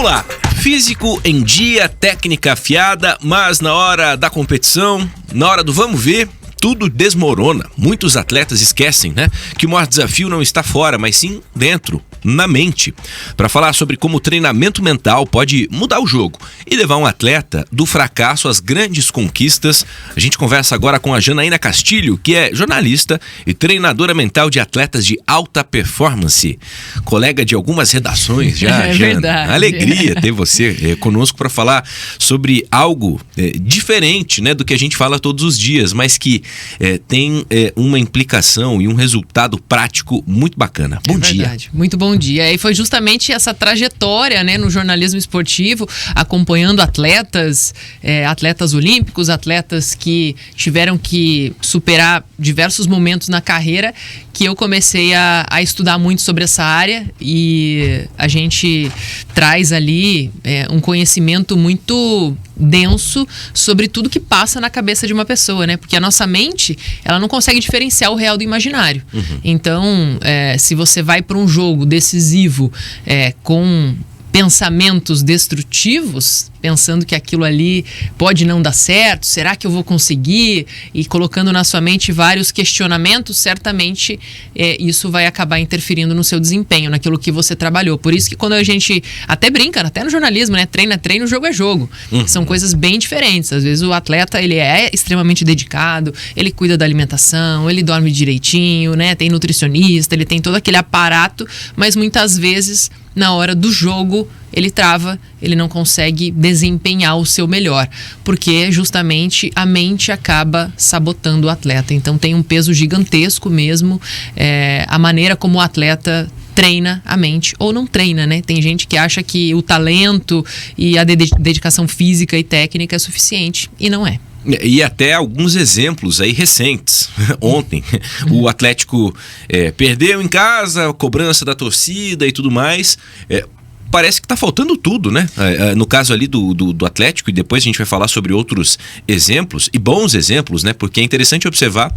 Vamos lá. Físico em dia, técnica afiada, mas na hora da competição, na hora do vamos ver, tudo desmorona. Muitos atletas esquecem, né, que o maior desafio não está fora, mas sim dentro, na mente. Para falar sobre como o treinamento mental pode mudar o jogo e levar um atleta do fracasso às grandes conquistas, a gente conversa agora com a Janaína Castilho, que é jornalista e treinadora mental de atletas de alta performance. Colega de algumas redações já, É Jana. verdade. Alegria ter você conosco para falar sobre algo diferente, né, do que a gente fala todos os dias, mas que tem uma implicação e um resultado prático muito bacana. Bom dia. Verdade. Muito bom dia. E foi justamente essa trajetória, né, no jornalismo esportivo, acompanhando atletas olímpicos, atletas que tiveram que superar diversos momentos na carreira, que eu comecei a estudar muito sobre essa área, e a gente traz ali um conhecimento muito denso sobre tudo que passa na cabeça de uma pessoa, né? Porque a nossa mente, ela não consegue diferenciar o real do imaginário. Uhum. Então, se você vai para um jogo decisivo com pensamentos destrutivos, pensando que aquilo ali pode não dar certo, será que eu vou conseguir? E colocando na sua mente vários questionamentos, certamente isso vai acabar interferindo no seu desempenho, naquilo que você trabalhou. Por isso que quando a gente até brinca, até no jornalismo, né? Treino é treino, jogo é jogo. Uhum. São coisas bem diferentes. Às vezes o atleta, ele é extremamente dedicado, ele cuida da alimentação, ele dorme direitinho, né? Tem nutricionista, ele tem todo aquele aparato, mas muitas vezes na hora do jogo ele trava, ele não consegue desempenhar o seu melhor, porque justamente a mente acaba sabotando o atleta. Então tem um peso gigantesco mesmo a maneira como o atleta treina a mente ou não treina, né? Tem gente que acha que o talento e a dedicação física e técnica é suficiente, e não é. E até alguns exemplos aí recentes. Ontem, o Atlético perdeu em casa, a cobrança da torcida e tudo mais. Parece que tá faltando tudo, né? No caso ali do Atlético, e depois a gente vai falar sobre outros exemplos, e bons exemplos, né? Porque é interessante observar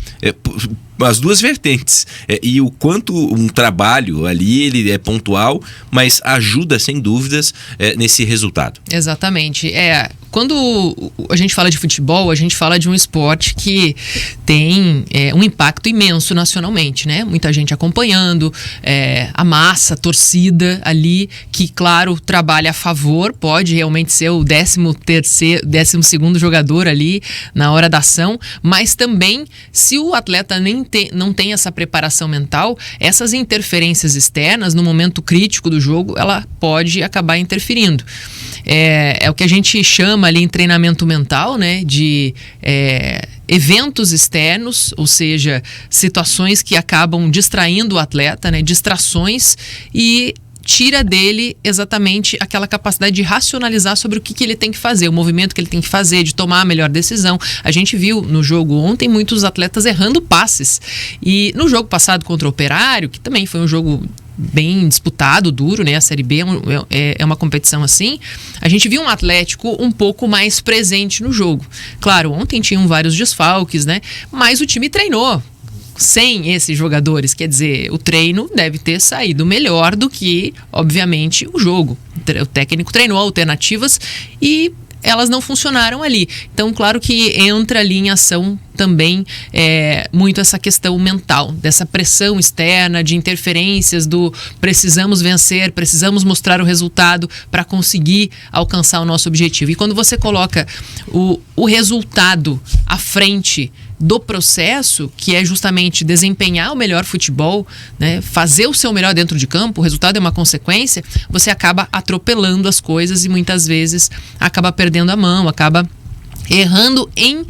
as duas vertentes. E o quanto um trabalho ali, ele é pontual, mas ajuda, sem dúvidas, nesse resultado. Exatamente. Quando a gente fala de futebol, a gente fala de um esporte que tem um impacto imenso nacionalmente, né? Muita gente acompanhando, a massa, a torcida ali, que, claro, trabalha a favor, pode realmente ser o 12º jogador ali na hora da ação, mas também, se o atleta não tem essa preparação mental, essas interferências externas, no momento crítico do jogo, ela pode acabar interferindo. É o que a gente chama ali em treinamento mental, né, de eventos externos, ou seja, situações que acabam distraindo o atleta, né, distrações, e tira dele exatamente aquela capacidade de racionalizar sobre o que ele tem que fazer, o movimento que ele tem que fazer, de tomar a melhor decisão. A gente viu no jogo ontem muitos atletas errando passes. E no jogo passado contra o Operário, que também foi um jogo bem disputado, duro, né? A Série B é uma competição assim. A gente viu um Atlético um pouco mais presente no jogo. Claro, ontem tinham vários desfalques, né? Mas o time treinou sem esses jogadores, quer dizer, o treino deve ter saído melhor do que, obviamente, o jogo. O técnico treinou alternativas e elas não funcionaram ali. Então, claro que entra ali em ação também muito essa questão mental, dessa pressão externa, de interferências do precisamos vencer, precisamos mostrar o resultado para conseguir alcançar o nosso objetivo. E quando você coloca o resultado à frente do processo, que é justamente desempenhar o melhor futebol, né, fazer o seu melhor dentro de campo, o resultado é uma consequência, você acaba atropelando as coisas e muitas vezes acaba perdendo a mão, acaba errando em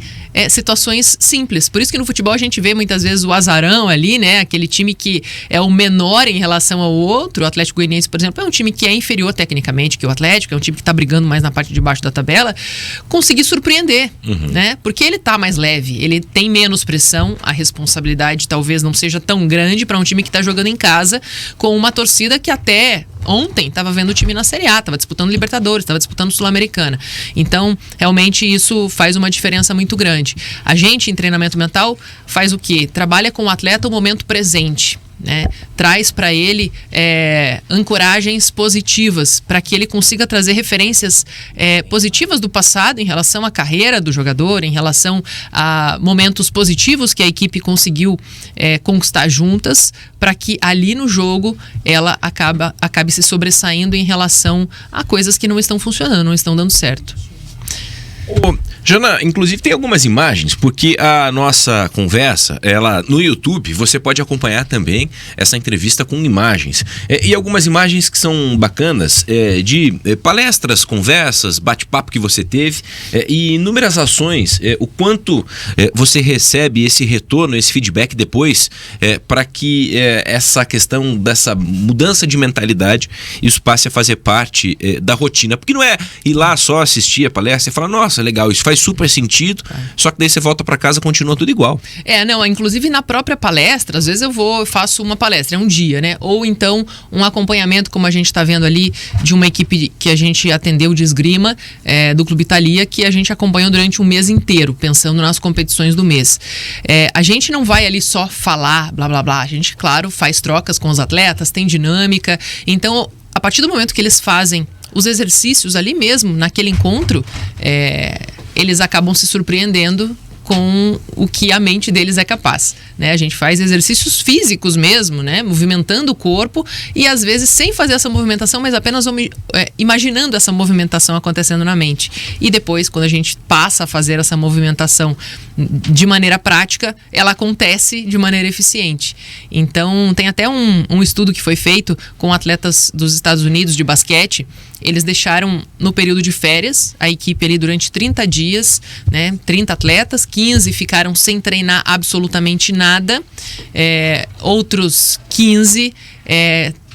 situações simples. Por isso que no futebol a gente vê muitas vezes o azarão ali, né? Aquele time que é o menor em relação ao outro. O Atlético Goianiense, por exemplo, é um time que é inferior tecnicamente que o Atlético, é um time que está brigando mais na parte de baixo da tabela. Conseguir surpreender, né? Porque ele está mais leve, ele tem menos pressão, a responsabilidade talvez não seja tão grande para um time que está jogando em casa com uma torcida que até ontem estava vendo o time na Série A, estava disputando Libertadores, estava disputando Sul-Americana. Então, realmente isso faz uma diferença muito grande. A gente, em treinamento mental, faz o quê? Trabalha com o atleta o momento presente. né? Traz para ele ancoragens positivas, para que ele consiga trazer referências positivas do passado em relação à carreira do jogador, em relação a momentos positivos que a equipe conseguiu conquistar juntas, para que ali no jogo ela acabe se sobressaindo em relação a coisas que não estão funcionando, não estão dando certo. Jana, inclusive tem algumas imagens, porque a nossa conversa, ela no YouTube, você pode acompanhar também essa entrevista com imagens. E algumas imagens que são bacanas, de palestras, conversas, bate-papo que você teve, e inúmeras ações, o quanto você recebe esse retorno, esse feedback depois, para que essa questão dessa mudança de mentalidade, isso passe a fazer parte da rotina. Porque não é ir lá só assistir a palestra e falar, nossa, legal, isso faz super sentido, só que daí você volta para casa e continua tudo igual. Inclusive na própria palestra, às vezes eu faço uma palestra, um dia, né? Ou então um acompanhamento, como a gente está vendo ali, de uma equipe que a gente atendeu de esgrima, do Clube Thalia, que a gente acompanhou durante um mês inteiro, pensando nas competições do mês. A gente não vai ali só falar, blá, blá, blá. A gente, claro, faz trocas com os atletas, tem dinâmica. Então, a partir do momento que eles fazem os exercícios ali mesmo, naquele encontro, eles acabam se surpreendendo com o que a mente deles é capaz, né? A gente faz exercícios físicos mesmo, né? Movimentando o corpo e às vezes sem fazer essa movimentação, mas apenas imaginando essa movimentação acontecendo na mente. E depois, quando a gente passa a fazer essa movimentação de maneira prática, ela acontece de maneira eficiente. Então, tem até um estudo que foi feito com atletas dos Estados Unidos de basquete. Eles deixaram no período de férias a equipe ali durante 30 dias, né? 30 atletas, 15 ficaram sem treinar absolutamente nada, outros 15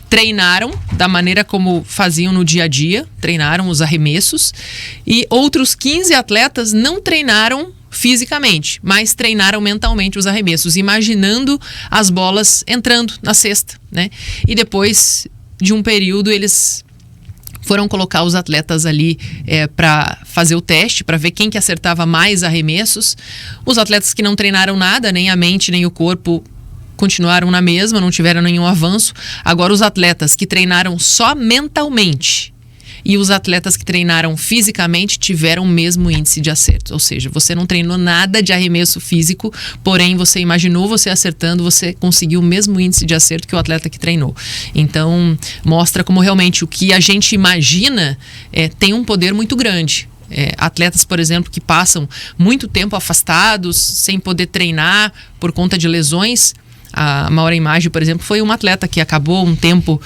treinaram da maneira como faziam no dia a dia, treinaram os arremessos, e outros 15 atletas não treinaram fisicamente, mas treinaram mentalmente os arremessos, imaginando as bolas entrando na cesta, né? E depois de um período eles foram colocar os atletas ali para fazer o teste, para ver quem que acertava mais arremessos. Os atletas que não treinaram nada, nem a mente nem o corpo, continuaram na mesma, não tiveram nenhum avanço. Agora, os atletas que treinaram só mentalmente e os atletas que treinaram fisicamente tiveram o mesmo índice de acerto. Ou seja, você não treinou nada de arremesso físico, porém você imaginou você acertando, você conseguiu o mesmo índice de acerto que o atleta que treinou. Então, mostra como realmente o que a gente imagina tem um poder muito grande. Atletas, por exemplo, que passam muito tempo afastados, sem poder treinar por conta de lesões. A Maura Imagem, por exemplo, foi uma atleta que acabou um tempo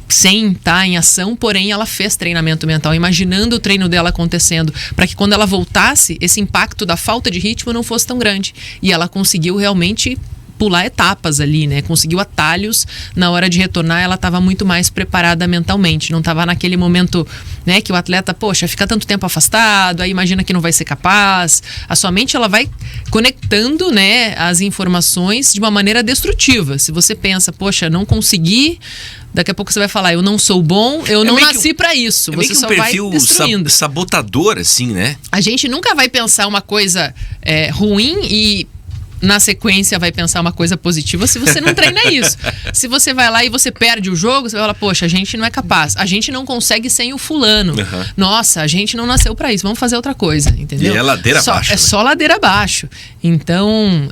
sem estar em ação, porém ela fez treinamento mental, imaginando o treino dela acontecendo, para que quando ela voltasse, esse impacto da falta de ritmo não fosse tão grande. E ela conseguiu realmente pular etapas ali, né? Conseguiu atalhos. Na hora de retornar, ela estava muito mais preparada mentalmente. Não estava naquele momento, né, que o atleta, poxa, fica tanto tempo afastado, aí imagina que não vai ser capaz. A sua mente, ela vai conectando, né, as informações de uma maneira destrutiva. Se você pensa, poxa, não consegui, daqui a pouco você vai falar, eu não sou bom, eu não nasci pra isso. Você só vai destruindo. Sabotador, assim, né? A gente nunca vai pensar uma coisa ruim e na sequência vai pensar uma coisa positiva se você não treina isso. Se você vai lá e você perde o jogo, você vai falar, poxa, a gente não é capaz, a gente não consegue sem o fulano. Nossa, a gente não nasceu pra isso, vamos fazer outra coisa, entendeu? E é ladeira abaixo. É só ladeira abaixo. Então,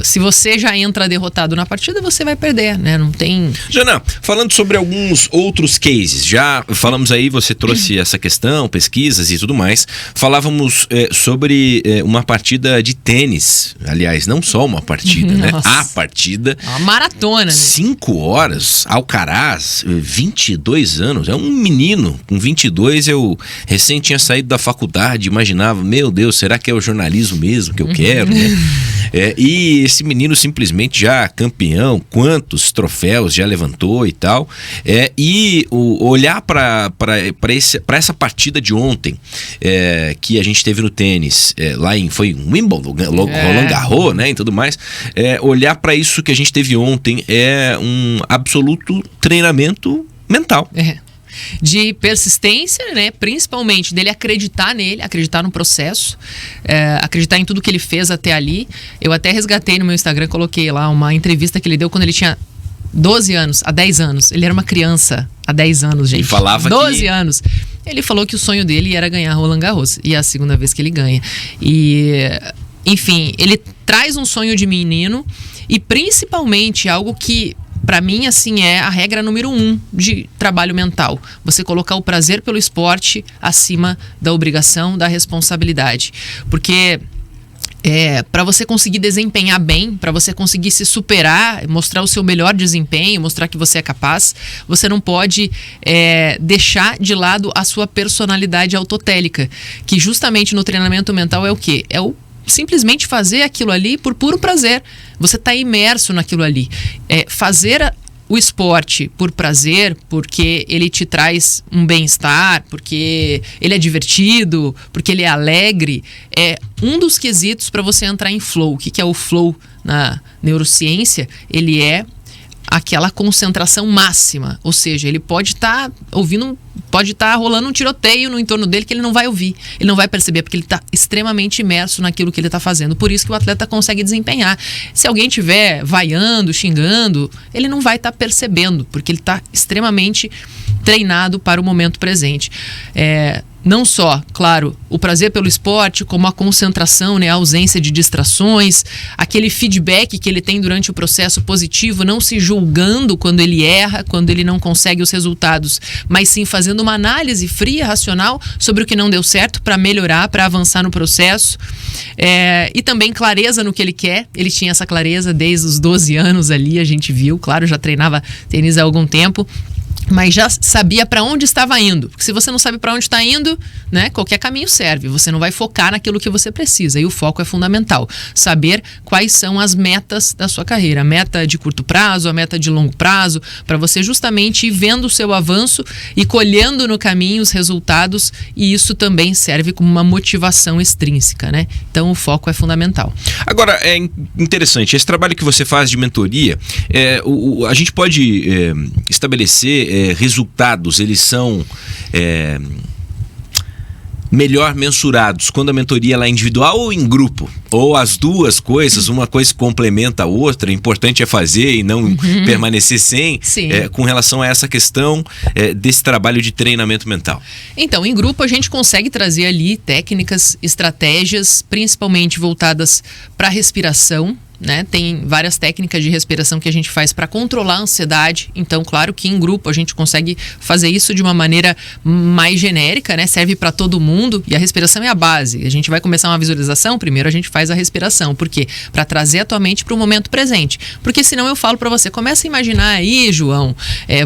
se você já entra derrotado na partida, você vai perder, né? Não tem... Jana, falando sobre alguns outros cases, já falamos aí, você trouxe essa questão, pesquisas e tudo mais. Falávamos sobre uma partida de tênis. Aliás, não só uma partida, né? A partida. Uma maratona, né? 5 horas, Alcaraz, 22 anos. É um menino. Com 22, eu recém tinha saído da faculdade, imaginava, meu Deus, será que é o jornalismo mesmo que eu quero, né? E esse menino simplesmente já campeão, quantos troféus já levantou e tal. E olhar para essa partida de ontem, que a gente teve no tênis, foi em Wimbledon, Roland Garros, né, e tudo mais, olhar para isso que a gente teve ontem é um absoluto treinamento mental. de persistência, né? Principalmente dele acreditar nele, acreditar no processo, acreditar em tudo que ele fez até ali. Eu até resgatei no meu Instagram, coloquei lá uma entrevista que ele deu quando ele tinha 12 anos, há 10 anos. Ele era uma criança há 10 anos, gente. Ele falava 12 anos. Ele falou que o sonho dele era ganhar Roland Garros. E é a segunda vez que ele ganha. E, enfim, ele traz um sonho de menino e principalmente algo que, pra mim, assim, é a regra número 1 de trabalho mental. Você colocar o prazer pelo esporte acima da obrigação, da responsabilidade. Porque para você conseguir desempenhar bem, para você conseguir se superar, mostrar o seu melhor desempenho, mostrar que você é capaz, você não pode deixar de lado a sua personalidade autotélica, que justamente no treinamento mental é o quê? É o simplesmente fazer aquilo ali por puro prazer. Você está imerso naquilo ali. Fazer o esporte por prazer, porque ele te traz um bem-estar, porque ele é divertido, porque ele é alegre, é um dos quesitos para você entrar em flow. O que é o flow na neurociência? Ele é aquela concentração máxima, ou seja, ele pode estar rolando um tiroteio no entorno dele que ele não vai ouvir, ele não vai perceber, porque ele está extremamente imerso naquilo que ele está fazendo. Por isso que o atleta consegue desempenhar. Se alguém estiver vaiando, xingando, ele não vai estar percebendo, porque ele está extremamente treinado para o momento presente. Não só, claro, o prazer pelo esporte, como a concentração, né, a ausência de distrações, aquele feedback que ele tem durante o processo positivo, não se julgando quando ele erra, quando ele não consegue os resultados, mas sim fazendo uma análise fria, racional, sobre o que não deu certo para melhorar, para avançar no processo. E também clareza no que ele quer. Ele tinha essa clareza desde os 12 anos ali, a gente viu, claro, já treinava tênis há algum tempo, mas já sabia para onde estava indo. Porque se você não sabe para onde está indo, né, qualquer caminho serve. Você não vai focar naquilo que você precisa. E o foco é fundamental. Saber quais são as metas da sua carreira. A meta de curto prazo, a meta de longo prazo, para você justamente ir vendo o seu avanço e colhendo no caminho os resultados. E isso também serve como uma motivação extrínseca, né? Então o foco é fundamental. Agora, é interessante, esse trabalho que você faz de mentoria, a gente pode estabelecer resultados, eles são melhor mensurados quando a mentoria ela é individual ou em grupo? Ou as duas coisas, uma coisa complementa a outra, o importante é fazer e não permanecer sem, com relação a essa questão desse trabalho de treinamento mental? Então, em grupo a gente consegue trazer ali técnicas, estratégias, principalmente voltadas para a respiração, né? Tem várias técnicas de respiração que a gente faz para controlar a ansiedade. Então, claro que em grupo a gente consegue fazer isso de uma maneira mais genérica, né? Serve para todo mundo e a respiração é a base. A gente vai começar uma visualização, primeiro a gente faz a respiração. Por quê? Para trazer a tua mente para o momento presente. Porque senão eu falo para você, começa a imaginar aí, João,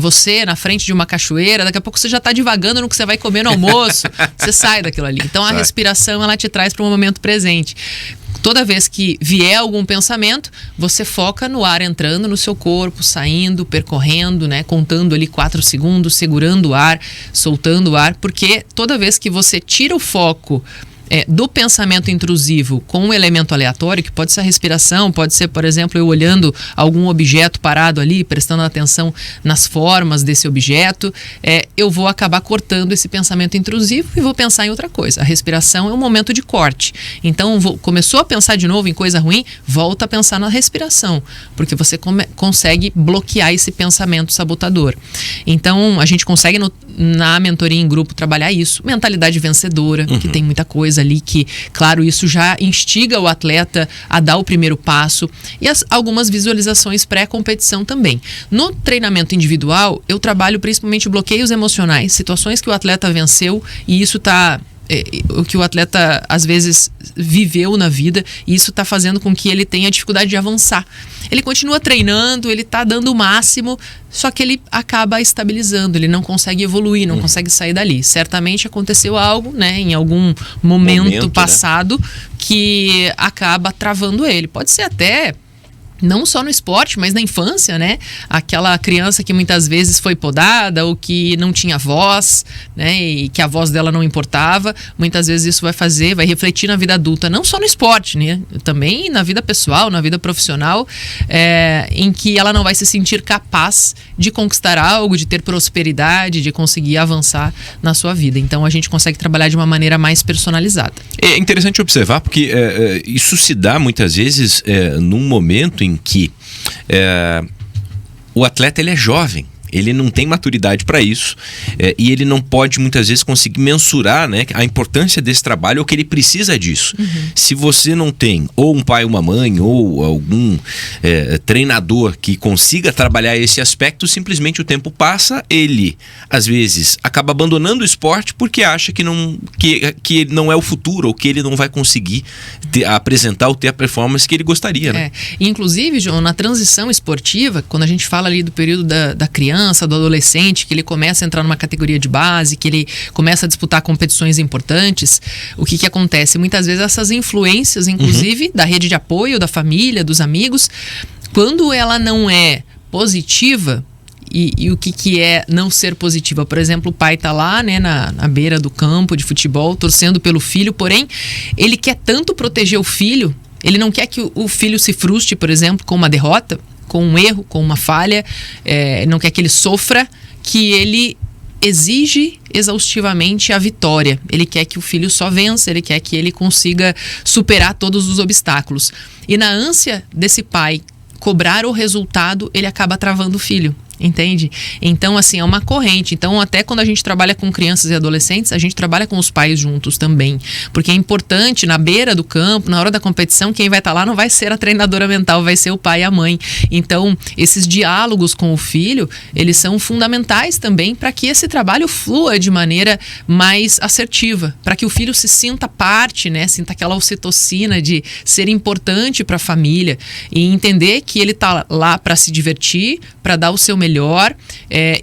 você na frente de uma cachoeira, daqui a pouco você já está divagando no que você vai comer no almoço, você sai daquilo ali. Então a respiração ela te traz para o momento presente. Toda vez que vier algum pensamento, você foca no ar entrando no seu corpo, saindo, percorrendo, né? Contando ali 4 segundos, segurando o ar, soltando o ar, porque toda vez que você tira o foco do pensamento intrusivo com um elemento aleatório, que pode ser a respiração, pode ser, por exemplo, eu olhando algum objeto parado ali, prestando atenção nas formas desse objeto, eu vou acabar cortando esse pensamento intrusivo e vou pensar em outra coisa. A respiração é um momento de corte. Então, começou a pensar de novo em coisa ruim, volta a pensar na respiração, porque você consegue bloquear esse pensamento sabotador. Então, a gente consegue na mentoria em grupo trabalhar isso. Mentalidade vencedora, que tem muita coisa ali que, claro, isso já instiga o atleta a dar o primeiro passo, e algumas visualizações pré-competição também. No treinamento individual, eu trabalho principalmente bloqueios emocionais, situações que o atleta venceu e isso está o que o atleta às vezes viveu na vida, e isso está fazendo com que ele tenha dificuldade de avançar. Ele continua treinando, ele está dando o máximo, só que ele acaba estabilizando, ele não consegue evoluir, não consegue sair dali. Certamente aconteceu algo, né, em algum momento passado, né, que acaba travando ele. Pode ser até não só no esporte, mas na infância, né? Aquela criança que muitas vezes foi podada ou que não tinha voz, né? E que a voz dela não importava. Muitas vezes isso vai refletir na vida adulta, não só no esporte, né? Também na vida pessoal, na vida profissional, em que ela não vai se sentir capaz de conquistar algo, de ter prosperidade, de conseguir avançar na sua vida. Então a gente consegue trabalhar de uma maneira mais personalizada. É interessante observar porque isso se dá muitas vezes num momento em que o atleta ele é jovem, ele não tem maturidade para isso, e ele não pode muitas vezes conseguir mensurar, né, a importância desse trabalho ou que ele precisa disso. Se você não tem ou um pai ou uma mãe ou algum treinador que consiga trabalhar esse aspecto, simplesmente o tempo passa, ele às vezes acaba abandonando o esporte porque acha que não é o futuro ou que ele não vai conseguir apresentar ou ter a performance que ele gostaria, né? Inclusive, João, na transição esportiva, quando a gente fala ali do período da criança, do adolescente, que ele começa a entrar numa categoria de base, que ele começa a disputar competições importantes, o que acontece? Muitas vezes essas influências, inclusive, da rede de apoio, da família, dos amigos, quando ela não é positiva, e o que é não ser positiva? Por exemplo, o pai tá lá, né, na beira do campo de futebol, torcendo pelo filho, porém, ele quer tanto proteger o filho, ele não quer que o filho se frustre, por exemplo, com uma derrota, com um erro, com uma falha, não quer que ele sofra, que ele exige exaustivamente a vitória. Ele quer que o filho só vença, ele quer que ele consiga superar todos os obstáculos. E na ânsia desse pai cobrar o resultado, ele acaba travando o filho. Entende? Então, assim, é uma corrente. Então, até quando a gente trabalha com crianças e adolescentes, a gente trabalha com os pais juntos também. Porque é importante, na beira do campo, na hora da competição, quem vai estar lá não vai ser a treinadora mental, vai ser o pai e a mãe. Então, esses diálogos com o filho, eles são fundamentais também para que esse trabalho flua de maneira mais assertiva. Para que o filho se sinta parte, né? Sinta aquela ocitocina de ser importante para a família. E entender que ele está lá para se divertir, para dar o seu melhor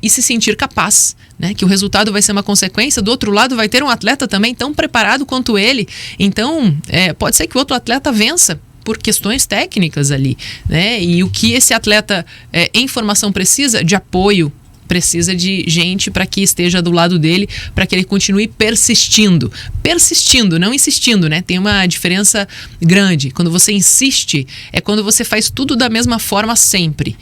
e se sentir capaz, né? Que o resultado vai ser uma consequência. Do outro lado vai ter um atleta também tão preparado quanto ele. Então, pode ser que o outro atleta vença por questões técnicas ali, né? E o que esse atleta em formação precisa? De apoio, precisa de gente para que esteja do lado dele, para que ele continue persistindo, não insistindo, né? Tem uma diferença grande. Quando você insiste, é quando você faz tudo da mesma forma sempre.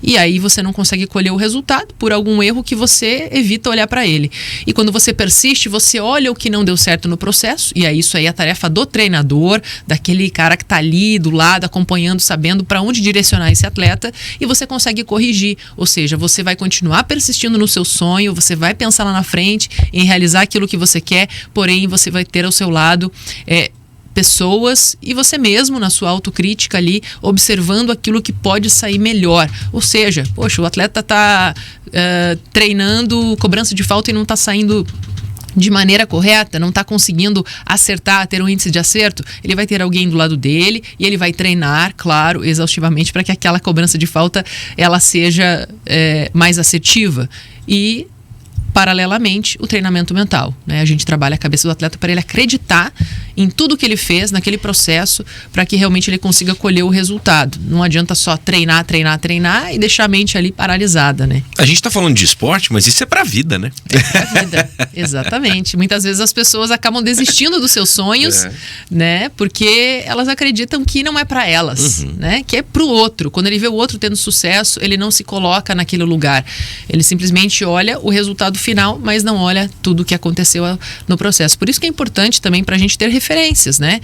E aí você não consegue colher o resultado por algum erro que você evita olhar para ele. E quando você persiste, você olha o que não deu certo no processo, e aí isso aí é a tarefa do treinador, daquele cara que está ali do lado, acompanhando, sabendo para onde direcionar esse atleta, e você consegue corrigir. Ou seja, você vai continuar persistindo no seu sonho, você vai pensar lá na frente em realizar aquilo que você quer, porém você vai ter ao seu lado pessoas e você mesmo na sua autocrítica ali, observando aquilo que pode sair melhor. Ou seja, poxa, o atleta está treinando cobrança de falta e não está saindo de maneira correta, não está conseguindo acertar, ter um índice de acerto. Ele vai ter alguém do lado dele e ele vai treinar, claro, exaustivamente para que aquela cobrança de falta ela seja mais assertiva. E paralelamente, o treinamento mental, né? A gente trabalha a cabeça do atleta para ele acreditar em tudo que ele fez naquele processo, para que realmente ele consiga colher o resultado. Não adianta só treinar e deixar a mente ali paralisada, né? A gente tá falando de esporte, mas isso é pra vida, né? É pra vida, exatamente. Muitas vezes as pessoas acabam desistindo dos seus sonhos, né? Porque elas acreditam que não é pra elas, né? Que é pro outro. Quando ele vê o outro tendo sucesso, ele não se coloca naquele lugar. Ele simplesmente olha o resultado final, mas não olha tudo o que aconteceu no processo. Por isso que é importante também pra gente ter referências, né?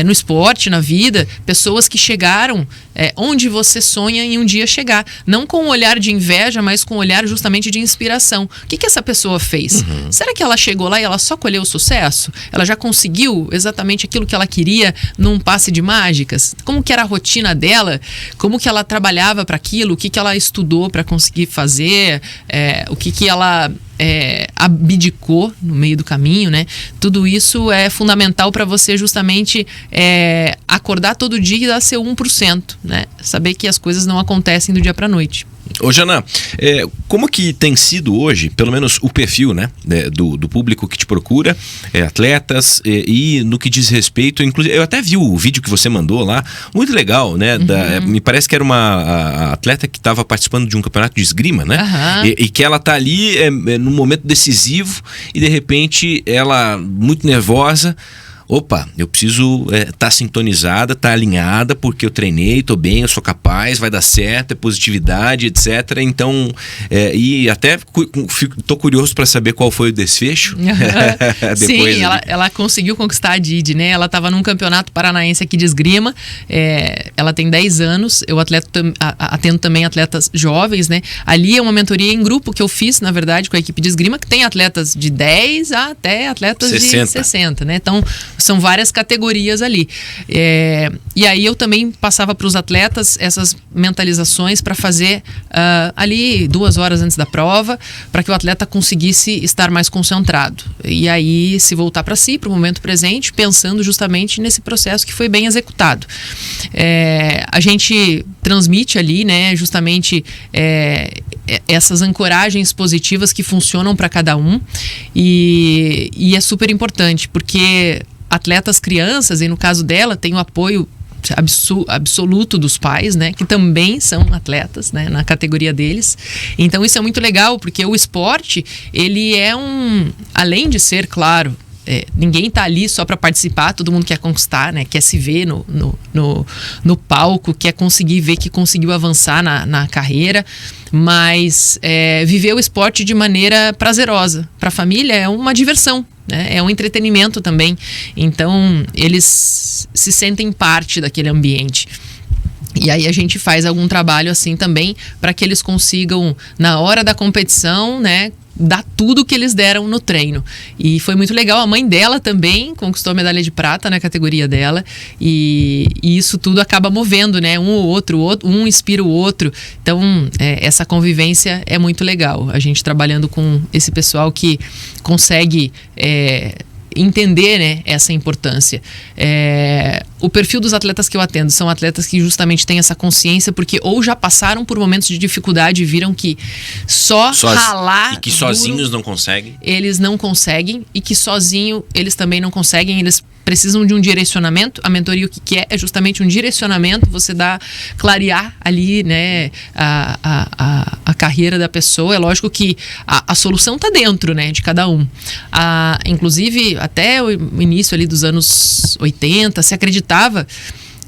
No esporte, na vida, pessoas que chegaram onde você sonha em um dia chegar. Não com um olhar de inveja, mas com um olhar justamente de inspiração. O que essa pessoa fez? Será que ela chegou lá e ela só colheu o sucesso? Ela já conseguiu exatamente aquilo que ela queria num passe de mágicas? Como que era a rotina dela? Como que ela trabalhava para aquilo? O que ela estudou para conseguir fazer? O que ela abdicou no meio do caminho, né? Tudo isso é fundamental para você justamente acordar todo dia e dar seu 1%, né? Saber que as coisas não acontecem do dia para a noite. Ô Janã, como que tem sido hoje, pelo menos o perfil, né, do público que te procura, atletas, e no que diz respeito, inclusive, eu até vi o vídeo que você mandou lá, muito legal, né, me parece que era uma atleta que estava participando de um campeonato de esgrima, né, e que ela tá ali num momento decisivo e de repente ela, muito nervosa, opa, eu preciso estar sintonizada, estar alinhada, porque eu treinei, tô bem, eu sou capaz, vai dar certo, é positividade, etc. Então, e até tô curioso para saber qual foi o desfecho. Sim, ela conseguiu conquistar a Didi, né? Ela estava num campeonato paranaense aqui de esgrima, ela tem 10 anos, eu atendo também atletas jovens, né? Ali é uma mentoria em grupo que eu fiz, na verdade, com a equipe de esgrima, que tem atletas de 10 até atletas 60. De 60, né? Então, são várias categorias ali. E aí eu também passava para os atletas essas mentalizações para fazer ali 2 horas antes da prova, para que o atleta conseguisse estar mais concentrado. E aí se voltar para si, para o momento presente, pensando justamente nesse processo que foi bem executado. A gente transmite ali, né, justamente essas ancoragens positivas que funcionam para cada um. E é super importante, porque atletas crianças, e no caso dela tem o apoio absoluto dos pais, né, que também são atletas, né, na categoria deles. Então isso é muito legal, porque o esporte, ele é além de ser, claro, ninguém tá ali só para participar, todo mundo quer conquistar, né, quer se ver no palco, quer conseguir ver que conseguiu avançar na carreira, mas viver o esporte de maneira prazerosa. Para a família é uma diversão, né? É um entretenimento também. Então eles se sentem parte daquele ambiente. E aí a gente faz algum trabalho assim também para que eles consigam, na hora da competição, né, dar tudo que eles deram no treino. E foi muito legal. A mãe dela também conquistou a medalha de prata na categoria dela. E isso tudo acaba movendo, né? Um inspira o outro. Então, essa convivência é muito legal. A gente trabalhando com esse pessoal que consegue entender, né, essa importância. O perfil dos atletas que eu atendo são atletas que justamente têm essa consciência, porque ou já passaram por momentos de dificuldade e viram que só ralar... E que sozinhos não conseguem. Eles não conseguem, e que sozinho eles também não conseguem, eles precisam de um direcionamento. A mentoria, o que é justamente um direcionamento, você clarear ali, né, a carreira da pessoa. É lógico que a solução está dentro, né, de cada um. Inclusive, até o início ali dos anos 80, se acreditava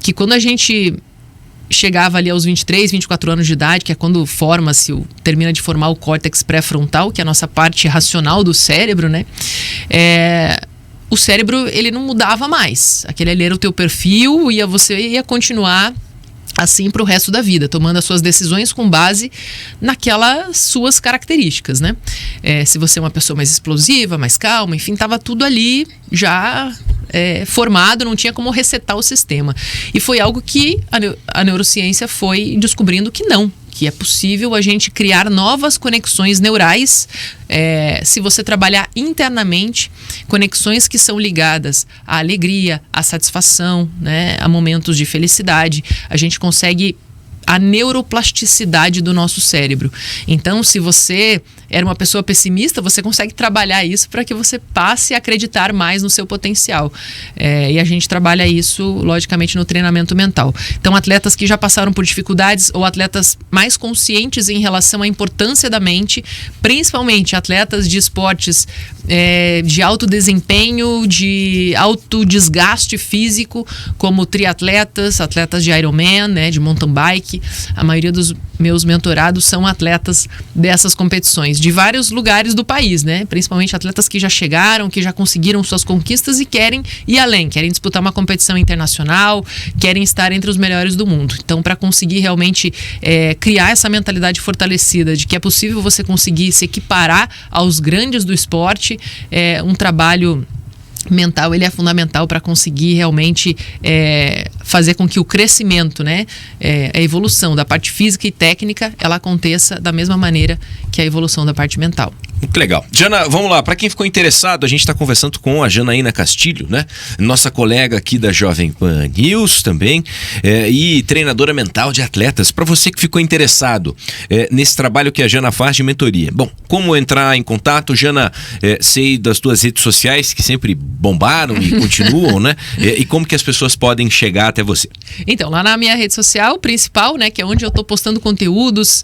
que quando a gente chegava ali aos 23, 24 anos de idade, que é quando termina de formar o córtex pré-frontal, que é a nossa parte racional do cérebro, né, o cérebro, ele não mudava mais. Aquele ali era o teu perfil, você ia continuar assim para o resto da vida, tomando as suas decisões com base naquelas suas características, né? Se você é uma pessoa mais explosiva, mais calma, enfim, estava tudo ali já formado, não tinha como resetar o sistema. E foi algo que a neurociência foi descobrindo que não, que é possível a gente criar novas conexões neurais, se você trabalhar internamente, conexões que são ligadas à alegria, à satisfação, né, a momentos de felicidade. A gente consegue a neuroplasticidade do nosso cérebro. Então, se você era uma pessoa pessimista, você consegue trabalhar isso para que você passe a acreditar mais no seu potencial. E a gente trabalha isso, logicamente, no treinamento mental. Então, atletas que já passaram por dificuldades ou atletas mais conscientes em relação à importância da mente, principalmente atletas de esportes de alto desempenho, de alto desgaste físico, como triatletas, atletas de Ironman, né, de mountain bike. A maioria dos meus mentorados são atletas dessas competições, de vários lugares do país, né? Principalmente atletas que já chegaram, que já conseguiram suas conquistas e querem ir além, querem disputar uma competição internacional, querem estar entre os melhores do mundo. Então, para conseguir realmente criar essa mentalidade fortalecida de que é possível você conseguir se equiparar aos grandes do esporte, um trabalho mental, ele é fundamental para conseguir realmente fazer com que o crescimento, né, a evolução da parte física e técnica, ela aconteça da mesma maneira que a evolução da parte mental. Muito legal. Jana, vamos lá. Para quem ficou interessado, a gente está conversando com a Janaína Castilho, né? Nossa colega aqui da Jovem Pan News também, e treinadora mental de atletas. Para você que ficou interessado nesse trabalho que a Jana faz de mentoria. Bom, como entrar em contato, Jana? Sei das tuas redes sociais que sempre bombaram e continuam, né? E como que as pessoas podem chegar até você? Então, lá na minha rede social principal, né, que é onde eu tô postando conteúdos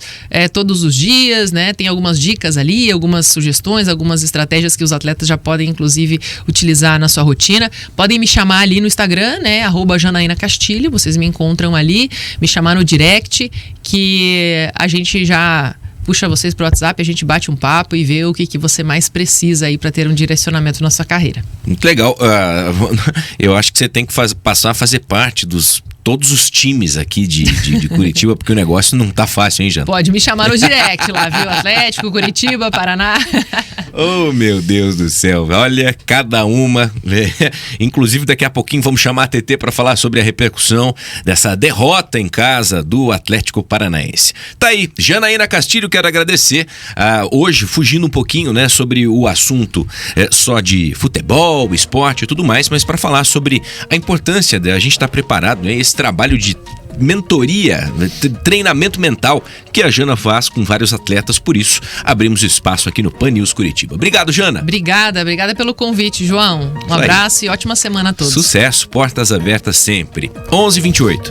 todos os dias, né? Tem algumas dicas ali, algumas sugestões, algumas estratégias que os atletas já podem, inclusive, utilizar na sua rotina. Podem me chamar ali no Instagram, né? @Janaína Castilho, vocês me encontram ali, me chamar no direct, que a gente já puxa vocês pro WhatsApp, a gente bate um papo e vê o que você mais precisa aí para ter um direcionamento na sua carreira. Muito legal. Eu acho que você tem que passar a fazer parte dos todos os times aqui de Curitiba, porque o negócio não tá fácil, hein, Jana? Pode me chamar no direct lá, viu? Atlético, Curitiba, Paraná. Oh, meu Deus do céu. Olha, cada uma. Inclusive, daqui a pouquinho vamos chamar a TT para falar sobre a repercussão dessa derrota em casa do Atlético Paranaense. Tá aí, Janaína Castilho, quero agradecer. Hoje, fugindo um pouquinho, né, sobre o assunto só de futebol, esporte e tudo mais, mas para falar sobre a importância de a gente estar preparado, né, esse trabalho de mentoria, treinamento mental que a Jana faz com vários atletas, por isso abrimos espaço aqui no Pan News Curitiba. Obrigado, Jana. Obrigada pelo convite, João. Um abraço e ótima semana a todos. Sucesso, portas abertas sempre. 11h28.